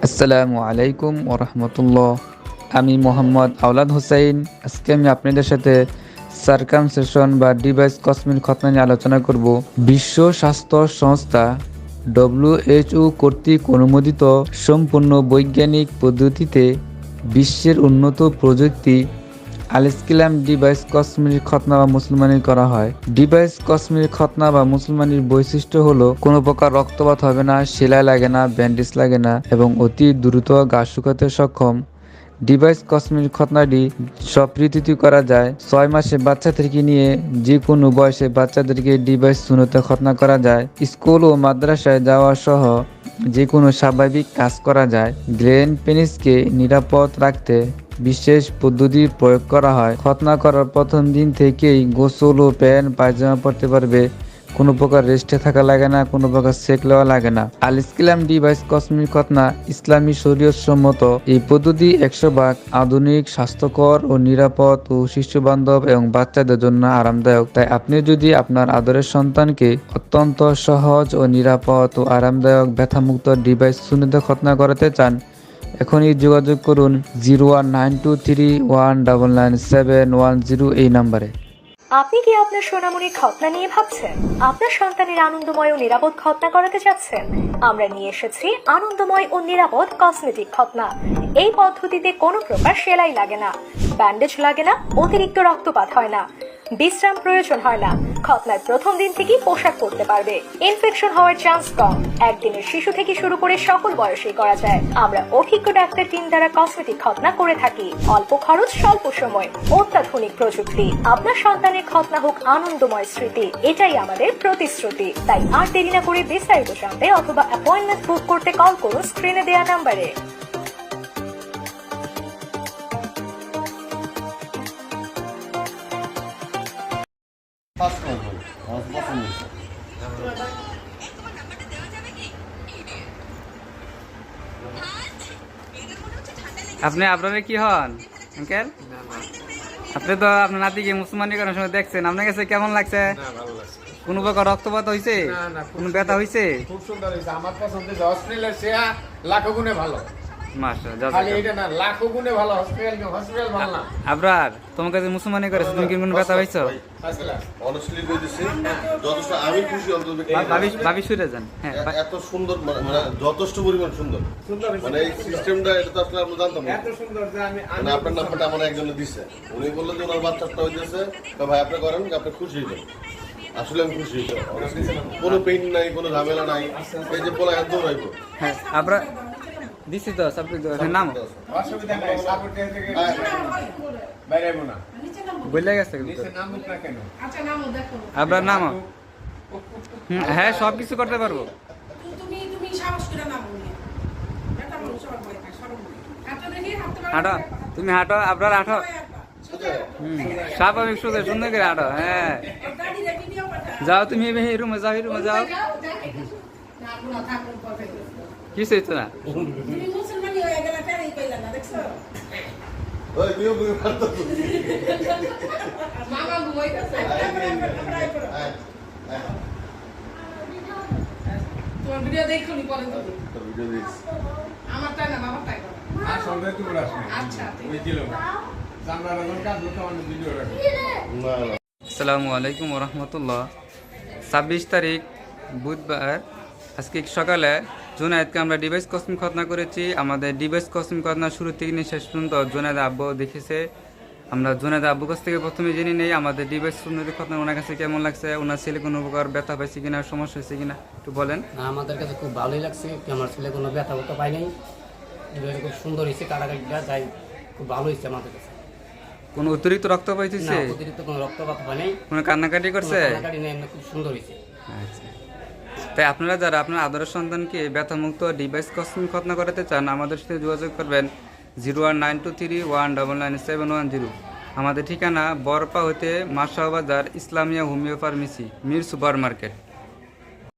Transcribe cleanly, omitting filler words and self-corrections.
আসসালামু আলাইকুম ওরহমতুল্লাহ। আমি মোহাম্মদ আওলাদ হোসাইন। আজকে আমি আপনাদের সাথে সার্কামসেশন বা ডিভাইস কসমিক খতনা নিয়ে আলোচনা করব। বিশ্ব স্বাস্থ্য সংস্থা WHO কর্তৃক অনুমোদিত সম্পূর্ণ বৈজ্ঞানিক পদ্ধতিতে বিশ্বের উন্নত প্রযুক্তি আল-ইসলাম ডিভাইস কসমিক খতনা বা মুসলমানি করা হয়। ডিভাইস কসমিক খতনা বা মুসলমানির বৈশিষ্ট্য হলো কোনো প্রকার রক্তপাত হবে না, সেলাই লাগে না, ব্যান্ডেজ লাগে না এবং অতি দ্রুত গা শুকাতে সক্ষম। ডিভাইস কসমিক খতনাটি সব ঋতুতে করা যায়। 6 মাসে বাচ্চা থেকে নিয়ে যে কোনো বয়সে বাচ্চাদেরকে ডিভাইস সুন্নতে খতনা করা যায়। স্কুল ও মাদ্রাসায় যাওয়া সহ যে কোনো স্বাভাবিক কাজ করা যায়। গ্রেন পেনিসকে নিরাপদ রাখতে বিশেষ পদ্ধতি প্রয়োগ করা হয়। খতনা করার প্রথম দিন থেকেই গোসল ও প্যান্ট পায়জামা পরতে পারবে। কোনো প্রকার রেস্টে থাকা লাগে না, কোনো প্রকার সেক নেওয়া লাগে না। আল-ইসলাম ডিভাইস কসমিক খতনা ইসলামী শরীয়ত সম্মত। এই পদ্ধতি 100% আধুনিক, স্বাস্থ্যকর ও নিরাপদ ও শিশু বান্ধব এবং বাচ্চাদের জন্য আরামদায়ক। তাই আপনি যদি আপনার আদরের সন্তানকে অত্যন্ত সহজ ও নিরাপদ ও আরামদায়ক ব্যথামুক্ত ডিভাইস সুন্নতে খতনা করাতে চান, এখনই যোগাযোগ করুন 019231999710 এই নাম্বারে। আপনি কি আপনার সোনামণির খতনা নিয়ে ভাবছেন? আপনার সন্তানের আনন্দময় ও নিরাপদ খতনা করাতে চাচ্ছেন? আমরা নিয়ে এসেছি আনন্দময় ও নিরাপদ কসমেটিক খতনা। এই পদ্ধতিতে কোনো প্রকার সেলাই লাগে না, ব্যান্ডেজ লাগে না, অতিরিক্ত রক্তপাত হয় না, বিশ্রাম প্রয়োজন হয় না। খতনার প্রথম দিন থেকেই পোশাক পরতে পারবে। ইনফেকশন হওয়ার চান্স কম। একদিনের শিশু থেকে শুরু করে সকল বয়সেই করা যায়। আমরা অভিজ্ঞ ডাক্তার টিম দ্বারা কসমেটিক খতনা করে থাকি। অল্প খরচ, স্বল্প সময়, অত্যাধুনিক প্রযুক্তি। আপনার সন্তানের খতনা হোক আনন্দময় স্মৃতি, এটাই আমাদের প্রতিশ্রুতি। তাই আর দেরি না করে বিস্তারিত জানতে অথবা অ্যাপয়েন্টমেন্ট বুক করতে কল করুন স্ক্রিনে দেওয়া নাম্বারে। আপনি আপনারা কি হন আঙ্কেল? আপনি তো আপনার নাতিকে মুসলমানি করার সময় দেখছেন, আপনার কাছে কেমন লাগছে? কোনো প্রকার রক্তপাত হয়েছে? কোনো ব্যথা হয়েছে? খুব সুন্দর হয়েছে, আমার পছন্দ হয়েছে। হসপিটালের চেয়ে লাখো গুণে ভালো। মাশাআল্লাহ, খালি এটা না, লাখো গুণে ভালো। হসপিটাল ভালো না। আবরার, তোমার কাছে মুসলমানি করেছে, তুমি কি কোনো ব্যথা হয়েছে? অনেস্টলি কইতেছি, যথেষ্ট আমি খুশি অন্তত। ভাবি শুনে যান। হ্যাঁ, এত সুন্দর, মানে যথেষ্ট পরিমাণ সুন্দর। মানে এই সিস্টেমটা, এটা তো আসলে আমরা জানতাম না। এত সুন্দর যে আমি মানে আপনার নাম্বারটা আমার একজনে দিছে, উনি বললেন যে ওনার বাচ্চাটা হইতেছে, তো ভাই আপনি করেন, আপনি খুশি হইবেন। আসলে আমি খুশি হইতে, কোনো পেইন নাই, কোনো ঝামেলা নাই। এই যে বলা একদম রাইব। হ্যাঁ, আপনার দিছি তো সব নাম অসুবিধা নাই, সাপোর্ট থেকে বাইরেবো না। বলে গেছে নিচে নাম মুখ না কেন? আপনার নাম? হ্যাঁ, সব কিছু করতে পারবো। তুমি সাহস করে না বলি এটা বলো সবার ভয় থাকে সরব বলি হাঁটো দেখি হাঁটতে পারো হাঁটো, তুমি হাঁটো, আপনার হাঁটো। স্বাভাবিক সুন্দর সুন্দর করে হাঁটো। হ্যাঁ, দাদি রে ভিডিও পাঠা যাও তুমি এই রুমে যাও, এই রুমে যাও। না পুরো থাকুন পারফেক্ট কিছু হইতো না। তুমি মুসলমানি হয়ে গেলে ফেরাই কইলা না দেখছো ওই তুইও বুঝে পারতো। মামা ঘুমাইতেছে তোমার ভিডিও দেখুনি পরে তো ভিডিও দিচ্ছি। আমার তাই না বাবার তাই করো আর সন্ধ্যা তুমি আসবে। আচ্ছা ঠিক ওই দিল না। জানলা যখন কাজ হতো আমার ভিডিও রাখো। না না, আসসালামু আলাইকুম রহমতুল্লাহ। 26 তারিখ বুধবার, আজকে সকালে জুনায়েদকে আমরা ডিভাইস কসমিক খতনা করেছি। আমাদের ডিভাইস কসমিক খতনা শুরু থেকে নিয়ে শেষ পর্যন্ত জুনায়েদ আব্বু দেখেছে। আমরা জুনায়েদ আব্বুর কাছ থেকে প্রথমে জেনে নেই আমাদের ডিভাইস সুন্নতি খতনা ওনার কাছে কেমন লাগছে, ওনার ছেলে কোনো প্রকার ব্যথা পাইছে কিনা, সমস্যা হয়েছে কিনা একটু বলেন। না, আমাদের কাছে খুব ভালোই লাগছে। কি আমার ছেলে কোনো ব্যথা ব্যথা পাই নাই, খুব সুন্দর হয়েছে। কাটাকাটিটা যাই খুব ভালো হয়েছে আমাদের কাছে। কোনো অতিরিক্ত রক্ত পাইছে? না, অতিরিক্ত কোনো রক্তপাত হয় নাই, কোনো কান্নাকাটি করছে? কাটাকাটি নেই, এমনি খুব সুন্দর হয়েছে। আচ্ছা, তাই আপনারা যারা আপনার আদরের সন্তানকে ব্যথামুক্ত ডিভাইস কসমিক খতনা করাতে চান, আমাদের সাথে যোগাযোগ করবেন 019231999710। আমাদের ঠিকানা বরপা হতে মাসাও বাজার, Islamia homeo pharmacy, Mir super market.